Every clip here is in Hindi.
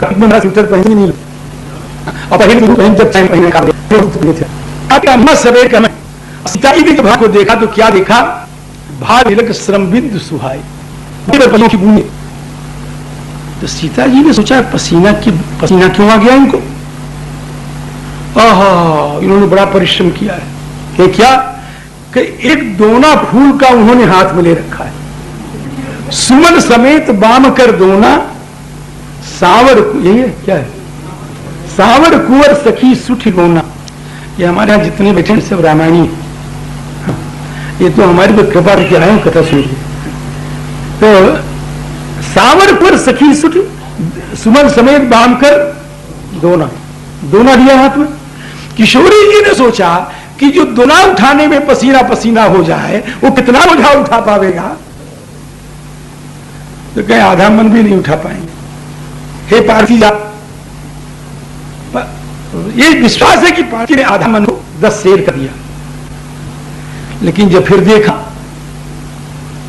स्वेटर पहने नहीं और पहन जब टाइम पहने का मत सवेर का सीता जी के भाग को देखा तो क्या देखा, भाग तिलक श्रम बिंदु सुहाई की बूंदे। तो सीता जी ने सोचा पसीना क्यों आ गया इनको, इन्होंने बड़ा परिश्रम किया है कि क्या कि एक दोना फूल का उन्होंने हाथ में ले रखा है, सुमन समेत बाम कर दोना सावर, यही है क्या है, सावर कुंवर सखी सुठ गोना। ये हमारे यहाँ जितने बैठे हैं सब रामायणी, ये तो हमारी तो कृपा करके आए कथा सुन। तो सावर कुंवर सखी सुठ सुमन समेत बाम कर दोना दिया हाथ में। किशोरी जी ने सोचा कि जो दोना उठाने में पसीना पसीना हो जाए वो कितना बोझा उठा पावेगा, तो कहीं आधा मन भी नहीं उठा पाएंगे। हे पार्थी जा, ये विश्वास है कि पार्थी ने आधा मन को 10 शेर कर दिया, लेकिन जब फिर देखा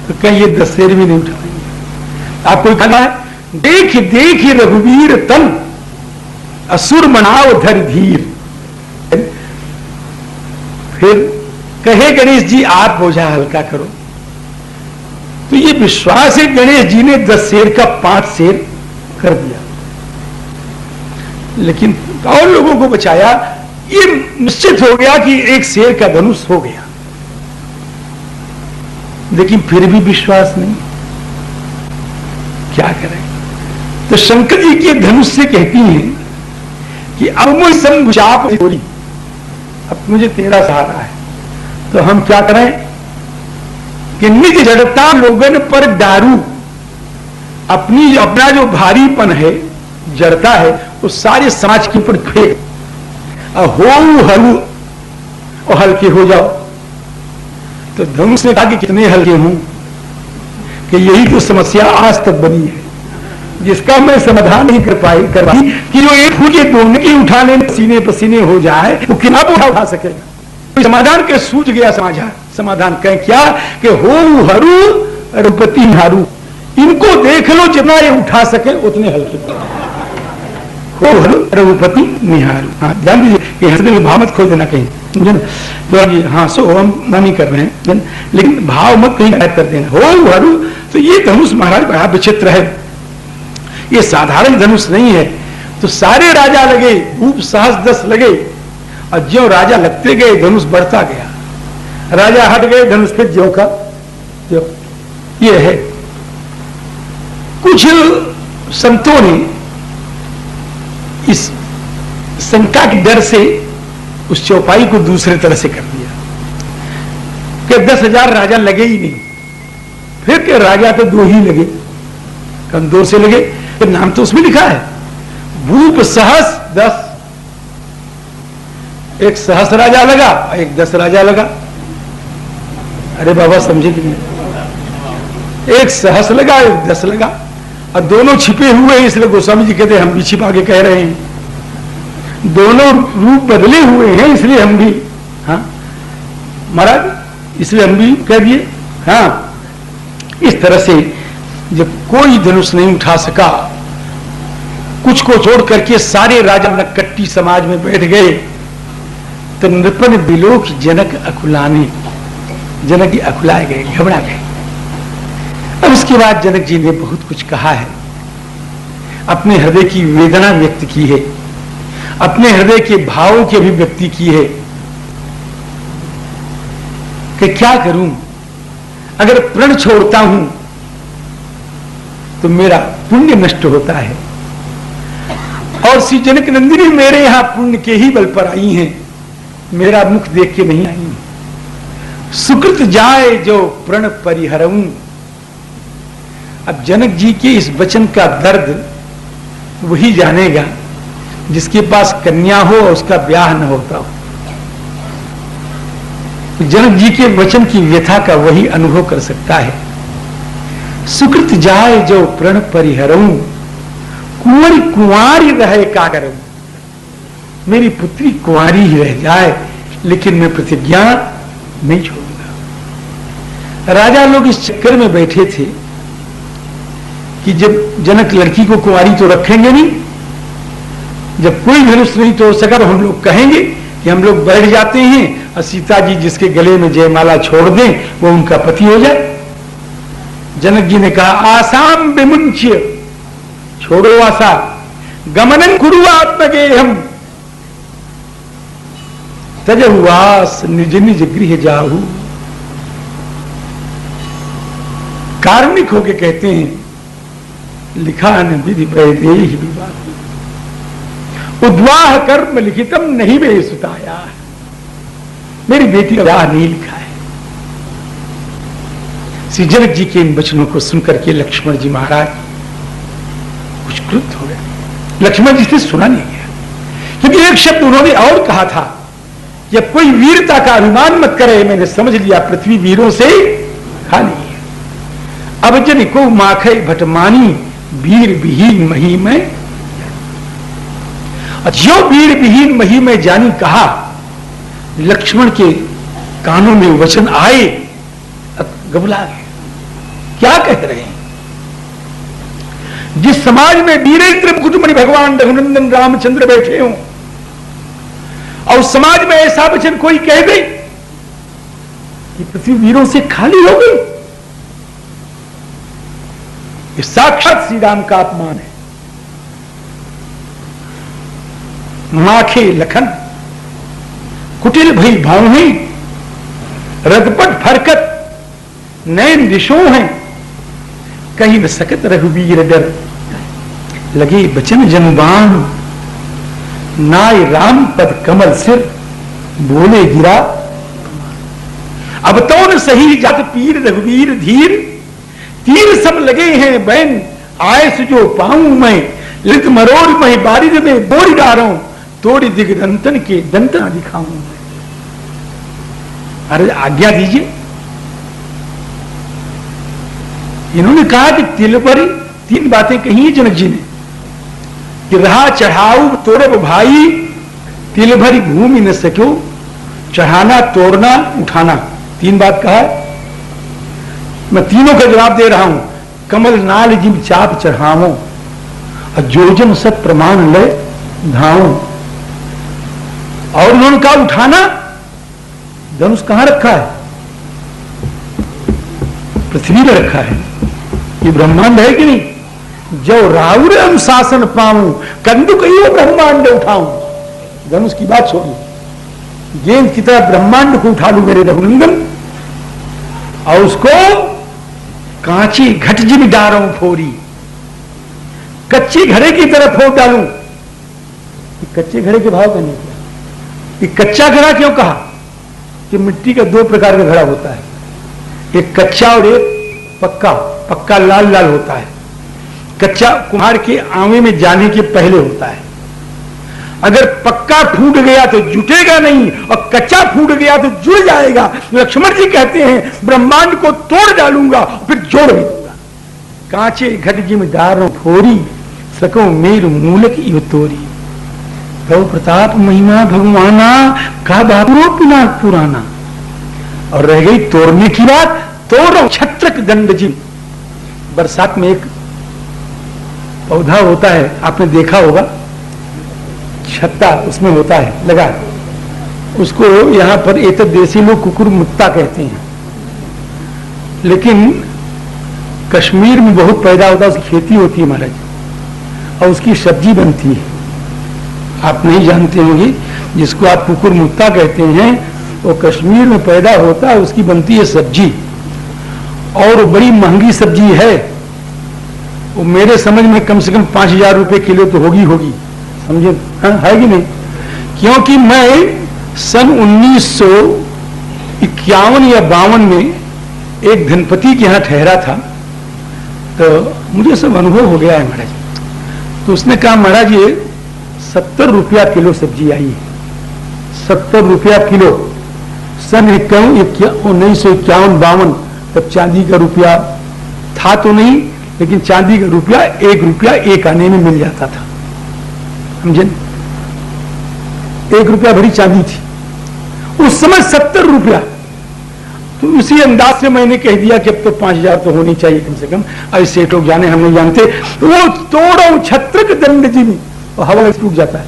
तो कहीं ये 10 शेर भी नहीं उठा पाएंगे। आपको कहना है देख देख रघुवीर तन असुर मनाओ धर धीर। फिर कहे गणेश जी आप बोझा हल्का करो। तो ये विश्वास है गणेश जी ने 10 शेर का 5 शेर कर दिया, लेकिन और लोगों को बचाया। ये निश्चित हो गया कि 1 शेर का धनुष हो गया, लेकिन फिर भी विश्वास नहीं, क्या करें। तो शंकर जी के धनुष से कहती हैं कि अब मुझे संचाप थोड़ी, अब मुझे तेरा सहारा है। तो हम क्या करें कि निज जड़ता लोगन पर दारू, अपना जो भारीपन है जड़ता है वो सारे समाज के ऊपर फेंक, हो हलू और हल्के हो जाओ। तो धनुष ने कहा कि कितने हल्के हूं, कि यही तो समस्या आज तक बनी है, जिसका मैं समाधान नहीं कर पाई कि जो एक फूल के दोनों के उठाने में पसीने पसीने हो जाए वो कितना बोझा उठा सकेगा। समाधान के सूझ गया समाधान कहें क्या कि हो हरू रघुपति हारू, इनको देख लो जितना ये उठा सके उतने हल्के हो हरू रघुपति निहारू। हाँ ध्यान दीजिए कि हंसने में भाव मत खोल देना कहीं, मुझे तो हाँ सो हम नहीं कर रहे हैं, लेकिन भाव मत कहीं गायब कर देना। हो हरू, तो ये धनुष महाराज बड़ा विचित्र है, ये साधारण धनुष नहीं है। तो सारे राजा लगे, भूप सहस 10 लगे, और ज्यों राजा लगते गए धनुष बढ़ता गया, राजा हट गए धनुष पे ज्यों का ज्यों। ये है कुछ संतों ने इस शंका के डर से उस चौपाई को दूसरे तरह से कर दिया कि 10,000 राजा लगे ही नहीं। फिर के राजा तो 2 ही लगे, कमजोर से लगे, तो नाम तो उसमें लिखा है भूप सहस 10, एक सहस राजा लगा, एक 10 राजा लगा। अरे बाबा समझे कि नहीं, एक सहस लगा, एक 10 लगा, और दोनों छिपे हुए हैं, इसलिए गोस्वामी जी कहते हैं हम भी छिपा के कह रहे हैं। दोनों रूप बदले हुए हैं इसलिए हम भी, हाँ महाराज इसलिए हम भी कह दिए। हाँ इस तरह से जब कोई धनुष नहीं उठा सका, कुछ को छोड़ करके सारे राजा नक्कट्टी समाज में बैठ गए, तो नृपन बिलोक जनक अकुलाने, जनक जी अकुलाए गए, घबरा गए। अब उसके बाद जनक जी ने बहुत कुछ कहा है, अपने हृदय की वेदना व्यक्त की है, अपने हृदय के भावों की अभिव्यक्ति की है कि क्या करूं, अगर प्रण छोड़ता हूं तो मेरा पुण्य नष्ट होता है, और श्री जनक नंदिनी मेरे यहां पुण्य के ही बल पर आई हैं, मेरा मुख देख के नहीं आई। सुकृत जाए जो प्रण परिहरऊं। अब जनक जी के इस वचन का दर्द वही जानेगा जिसके पास कन्या हो और उसका ब्याह न होता हो। जनक जी के वचन की व्यथा का वही अनुभव कर सकता है। सुकृत जाए जो प्रण परिहरऊं, कुंवरी कुंवारी रहे का करूं। मेरी पुत्री कुंवारी ही रह जाए, लेकिन मैं प्रतिज्ञा नहीं छोड़ूंगा। राजा लोग इस चक्कर में बैठे थे कि जब जनक लड़की को कुंवारी तो रखेंगे नहीं, जब कोई धनुष नहीं तोड़ सका तो हम लोग कहेंगे कि हम लोग बैठ जाते हैं और सीता जी जिसके गले में जयमाला छोड़ दें वो उनका पति हो जाए। जनक जी ने कहा आसाम विमुंच्य, छोड़ो आशा, गमनं कुरु आत्मगेहम्, तजहुवास निज निज गृह जाहु। कार्मिक होके कहते हैं लिखा न विधि वैदेही विवाह, उद्वाह कर्म लिखितम नहीं वे सुताया, मेरी बेटी का विवाह नहीं लिखा है। श्री जनक जी के इन वचनों को सुनकर के लक्ष्मण जी महाराज कुछ क्रुद्ध हो गए। लक्ष्मण जी से सुना नहीं गया, क्योंकि एक शब्द उन्होंने और कहा था, जब कोई वीरता का अभिमान मत करे, मैंने समझ लिया पृथ्वी वीरों से खाली है। अब जन को माखे भटमानी वीर विहीन मही में, जो वीर विहीन मही में जानी कहा, लक्ष्मण के कानों में वचन आए, घबरा गए, क्या कह रहे हैं। जिस समाज में वीरेंद्र मुकुटमणि भगवान रघुनंदन रामचंद्र बैठे हों और समाज में ऐसा वचन कोई कह दे कि पृथ्वी वीरों से खाली हो गई, ये साक्षात श्री राम का अपमान है। माखे लखन कुटिल भई भाव है, रदपट फरकत नैन दिशो हैं, कहीं न सकत रघुवीर डर, लगे बचन जनबान नाय राम पद कमल सिर, बोले गिरा अब तो न सही जात पीर रघुवीर धीर, तीर सब लगे हैं बैन आयस जो पाऊं मैं, लित मरोड़ मैं बारिद में बोरी डारूं, तोड़ी दिग्दंतन के दंतना दिखाऊं मैं। अरे आज्ञा दीजिए। इन्होंने कहा कि तिल पर तीन बातें कही है जनक जी ने कि रहा चढ़ाऊ तोड़ब भाई, तिल भरी भूमि न सको, चढ़ाना तोड़ना उठाना, तीन बात कहा है। मैं तीनों का जवाब दे रहा हूं। कमल नाल जिम चाप चढ़ावो, और जोजन सत प्रमाण ले धाओ। और उन्होंने कहा उठाना, धनुष कहां रखा है? पृथ्वी में रखा है। ये ब्रह्मांड है कि नहीं? जो राउर अनुशासन पाऊं, कंदु कहियो ब्रह्मांड उठाऊं। धनुष की बात छोड़िए, गेंद की तरह ब्रह्मांड को उठा लूं मेरे रघुनंदन, और उसको कांची घट जिम डारूं फोरी, कच्ची घड़े की तरह फोड़ डालूं। कच्चे घड़े के भाव करने क्या? ये कच्चा घड़ा क्यों कहा? कि मिट्टी का दो प्रकार का घड़ा होता है, एक कच्चा और एक पक्का। पक्का लाल लाल होता है, कच्चा कुम्हार के आंवे में जाने के पहले होता है। अगर पक्का फूट गया तो जुटेगा नहीं, और कच्चा फूट गया तो जुड़ जाएगा। लक्ष्मण जी कहते हैं ब्रह्मांड को तोड़ डालूंगा फिर जोड़ भी दूंगा। कांचे घट जिम डारो फोरी, सको मेर मूलक यो तोरी। गौ प्रताप महिमा भगवाना, का बाबरो पिना पुराना। और रह गई तोड़ने की बात, तोड़ो छत्रक दंड जिम। बरसात में एक पौधा होता है, आपने देखा होगा, छत्ता उसमें होता है लगा, उसको यहां पर एक देसी लोग कुकुर मुत्ता कहते हैं, लेकिन कश्मीर में बहुत पैदा होता है, उसकी खेती होती है महाराज, और उसकी सब्जी बनती है। आप नहीं जानते होंगे, जिसको आप कुकुर मुत्ता कहते हैं वो कश्मीर में पैदा होता है, उसकी बनती है सब्जी, और बड़ी महंगी सब्जी है। वो मेरे समझ में कम से कम 5,000 रुपए किलो तो होगी, समझे? है कि नहीं? क्योंकि मैं सन 1951 या 52 में एक धनपति के यहां ठहरा था, तो मुझे सब अनुभव हो गया है महाराज। तो उसने कहा महाराज ये 70 रुपया किलो सब्जी आई है, 70 रुपया किलो। सन 1951-52 तब चांदी का रुपया था तो नहीं, लेकिन चांदी का रुपया 1 रुपया 1 आने में मिल जाता था, समझे? 1 रुपया भरी चांदी थी उस समय, 70 रुपया। तो उसी अंदाज से मैंने कह दिया कि अब तो 5,000 तो होनी चाहिए कम से कम। ऐसे लोग जाने, हम नहीं जानते। वो तोड़ो छत्रक दंड जिमी, और हवा टूट जाता है।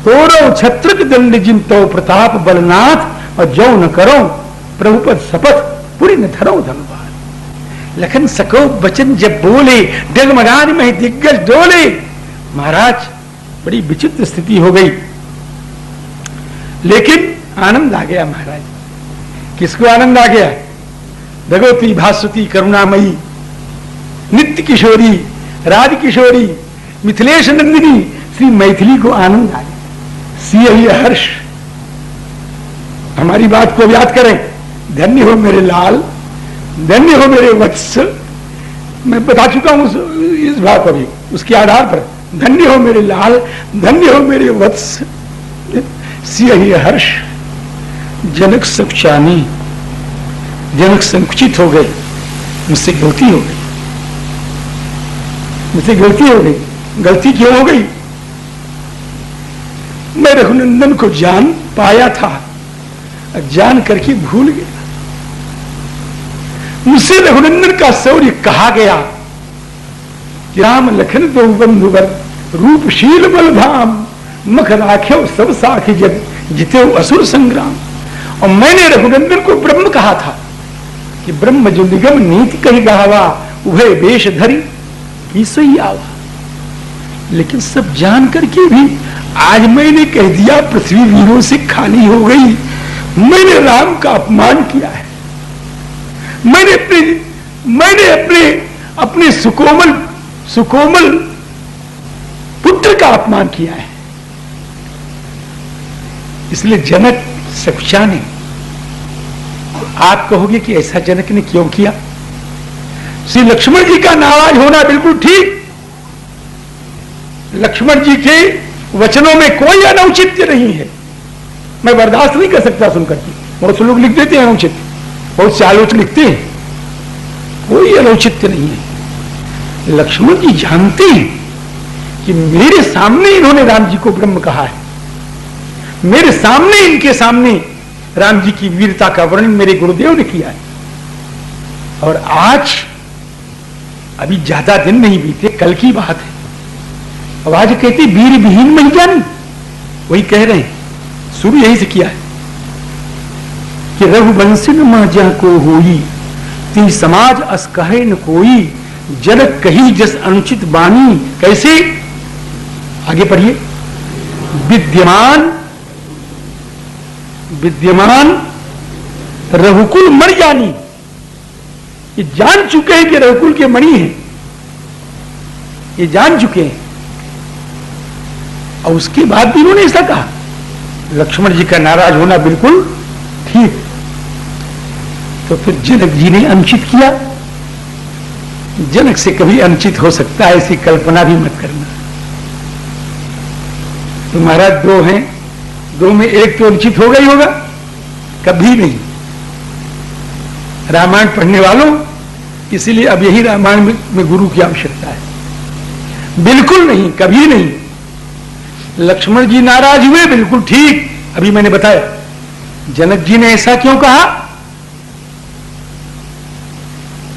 तोरो छत्रक दंड जिन तो प्रताप बलनाथ, और जो न करो प्रभुपद शपथ पूरी न धरो धनबाद। लखन सको बचन जब बोले, डगमगान में दिग्गज डोले। महाराज बड़ी विचित्र स्थिति हो गई, लेकिन आनंद आ गया महाराज। किसको आनंद आ गया? भगवती भास्वती करुणामयी नित्य किशोरी राज किशोरी मिथिलेश नंदिनी श्री मैथिली को आनंद आ गया। सिय हर्ष। हमारी बात को याद करें, धन्य हो मेरे लाल, धन्य हो मेरे वत्स। मैं बता चुका हूं इस बात को भी, उसके आधार पर धन्य हो मेरे लाल, धन्य हो मेरे वत्स। सिय हर्ष। जनक सकुचानी, जनक संकुचित हो गए, मुझसे गलती हो गई, मुझसे गलती हो गई। गलती क्यों हो गई? मैं रघुनंदन को जान पाया था, जान करके भूल गया। मुझसे रघुनंदन का शौर्य कहा गया कि राम लखन दो बंधुवर, रूपशील बलधाम, मख राख्यो सब साखी जग, जिते असुर संग्राम। और मैंने रघुनंदन को ब्रह्म कहा था कि ब्रह्म जो निगम नीति कही गावा, उभय वेश धरी की सोई आवा। लेकिन सब जान करके भी आज मैंने कह दिया पृथ्वी वीरों से खाली हो गई। मैंने राम का अपमान किया है, मैंने अपने सुकोमल पुत्र का अपमान किया है। इसलिए जनक सकुचा ने, आप कहोगे कि ऐसा जनक ने क्यों किया? श्री लक्ष्मण जी का नाराज होना बिल्कुल ठीक। लक्ष्मण जी के वचनों में कोई अनौचित्य नहीं है, मैं बर्दाश्त नहीं कर सकता सुनकर के। बहुत से लोग लिख देते हैं अनौचित्य, बहुत से आलोचक लिखते हैं, कोई अनौचित्य नहीं है। लक्ष्मण जी जानते हैं कि मेरे सामने इन्होंने राम जी को ब्रह्म कहा है, मेरे सामने, इनके सामने राम जी की वीरता का वर्णन मेरे गुरुदेव ने किया है। और आज अभी ज्यादा दिन नहीं बीते, कल की बात है। अब आज कहते वीर विहीन नहीं जानी, वही कह रहे हैं, शुरू यही से किया है कि रघुवंशी न माजा को होई, ती समाज अस कहे न कोई, जनक कही जस अनुचित बानी। कैसे? आगे पढ़िए। विद्यमान रघुकुल मणि जानी, ये जान चुके हैं कि रघुकुल के मणि हैं, ये जान चुके हैं। और उसके बाद भी उन्होंने ऐसा कहा। लक्ष्मण जी का नाराज होना बिल्कुल ठीक। तो फिर जनक जी ने अनुचित किया। जनक से कभी अनुचित हो सकता है ऐसी कल्पना भी मत करना। तो महाराज दो हैं, दो में एक तो अनुचित होगा ही होगा, कभी नहीं। रामायण पढ़ने वालों, इसीलिए अब यही रामायण में गुरु की आवश्यकता है। बिल्कुल नहीं, कभी नहीं। लक्ष्मण जी नाराज हुए, बिल्कुल ठीक। अभी मैंने बताया जनक जी ने ऐसा क्यों कहा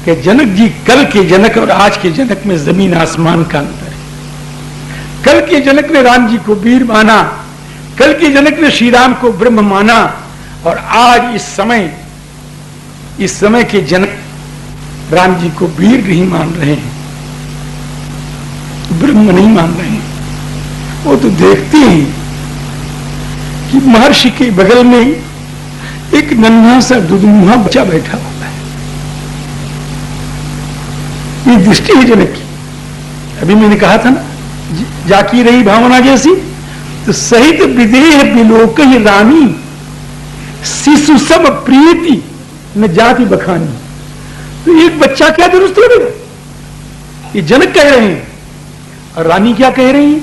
कि जनक जी, कल के जनक और आज के जनक में जमीन आसमान का अंतर है। कल के जनक ने राम जी को वीर माना, कल के जनक ने श्री राम को ब्रह्म माना, और आज इस समय के जनक राम जी को वीर नहीं मान रहे हैं, ब्रह्म नहीं मान रहे हैं। वो तो देखते हैं कि महर्षि के बगल में एक नन्हा सा दुधमुहा बच्चा बैठा होता है। ये दृष्टि है जनक की। अभी मैंने कहा था ना, जाकी रही भावना जैसी, तो सहित विदेह विलोक ही रानी, शिशु सब प्रीति न जाति बखानी। तो एक बच्चा क्या दुरुस्त हो गया? ये जनक कह रहे हैं, और रानी क्या कह रही है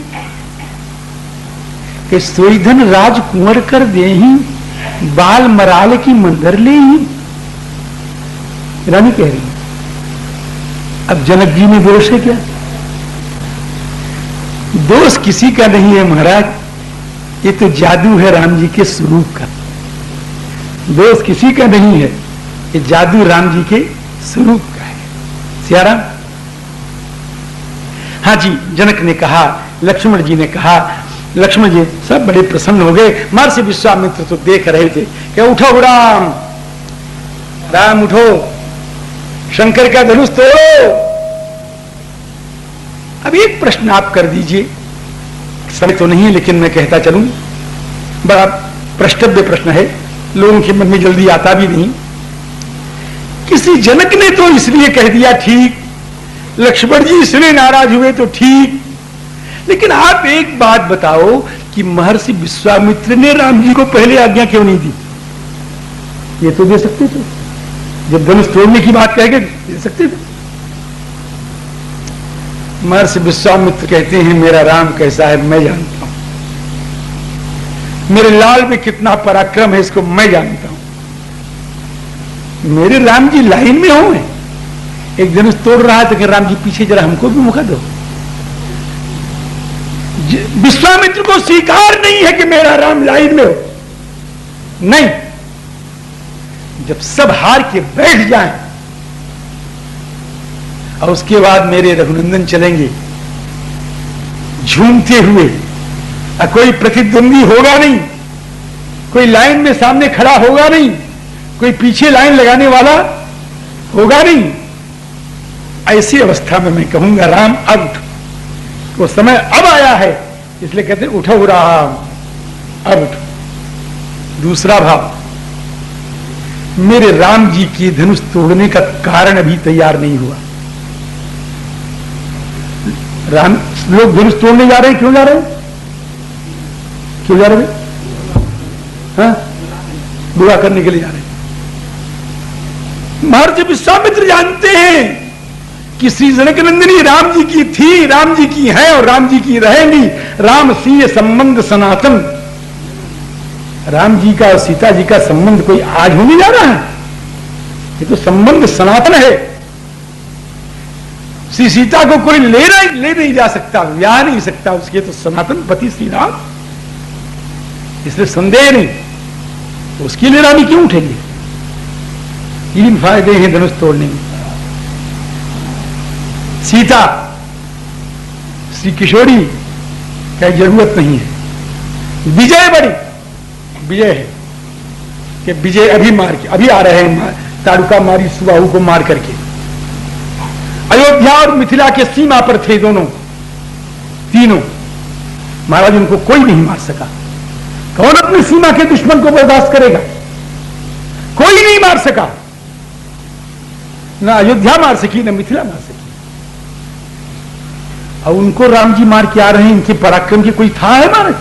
कि सोईधन राज कुंवर कर देही, बाल मराल की मंदर ले ही। रानी कह रही है। अब जनक जी में दोष है क्या? दोष किसी का नहीं है महाराज, ये तो जादू है राम जी के स्वरूप का। दोष किसी का नहीं है, ये जादू राम जी के स्वरूप का है। सियाराम। हाँ जी, जनक ने कहा लक्ष्मण जी ने कहा, लक्ष्मण जी सब बड़े प्रसन्न हो गए। महर्षि विश्वामित्र तो देख रहे थे कि उठो राम, राम उठो, शंकर का धनुष तोड़ो। अब एक प्रश्न आप कर दीजिए, समय तो नहीं है लेकिन मैं कहता चलूं, बड़ा प्रश्नव्य प्रश्न है, लोगों के मन में जल्दी आता भी नहीं। किसी जनक ने तो इसलिए कह दिया ठीक, लक्ष्मण जी इसलिए नाराज हुए तो ठीक, लेकिन आप एक बात बताओ कि महर्षि विश्वामित्र ने राम जी को पहले आज्ञा क्यों नहीं दी? ये तो दे सकते थे, जब धनुष तोड़ने की बात कह के दे सकते थे। महर्षि विश्वामित्र कहते हैं मेरा राम कैसा है मैं जानता हूं, मेरे लाल में कितना पराक्रम है इसको मैं जानता हूं। मेरे राम जी लाइन में हो, एक धनुष तोड़ रहा है तो कि राम जी पीछे जरा हमको भी मौका दो। विश्वामित्र को स्वीकार नहीं है कि मेरा राम लाइन में हो, नहीं। जब सब हार के बैठ जाएं और उसके बाद मेरे रघुनंदन चलेंगे झूमते हुए, कोई प्रतिद्वंदी होगा नहीं, कोई लाइन में सामने खड़ा होगा नहीं, कोई पीछे लाइन लगाने वाला होगा नहीं, ऐसी अवस्था में मैं कहूंगा राम अब उठ, वो समय अब आया है, इसलिए कहते उठो राम अब उठ। दूसरा भाव, मेरे राम जी की धनुष तोड़ने का कारण अभी तैयार नहीं हुआ। राम लोग धनुष तोड़ने जा रहे हैं, क्यों जा रहे हैं? क्यों जा रहे हैं? हाँ, बुरा करने के लिए जा रहे हैं। महर्षि विश्वामित्र जानते हैं कि श्री जनक नंदिनी राम जी की थी, राम जी की है और राम जी की रहेंगी। राम सीय संबंध सनातन, राम जी का और सीता जी का संबंध कोई आज होने जा रहा है, ये तो संबंध सनातन है। श्री सीता को कोई ले नहीं जा सकता, ब्याह नहीं सकता, उसके तो सनातन पति श्री राम, इसलिए संदेह नहीं, उसके लिए रानी क्यों उठेंगे? तीन फायदे हैं धनुष तोड़ने में। सीता श्री किशोरी का जरूरत नहीं है, विजय बड़ी विजय है कि विजय अभी मार के अभी आ रहे हैं, ताड़ुका मारी सुबाहु को मार करके। अयोध्या और मिथिला के सीमा पर थे दोनों तीनों, महाराज उनको कोई नहीं मार सका। कौन अपनी सीमा के दुश्मन को बर्दाश्त करेगा? कोई नहीं मार सका, ना अयोध्या मार सकी, ना मिथिला मार सकी। और उनको राम जी मार के आ रहे हैं, इनके पराक्रम की कोई था है महाराज?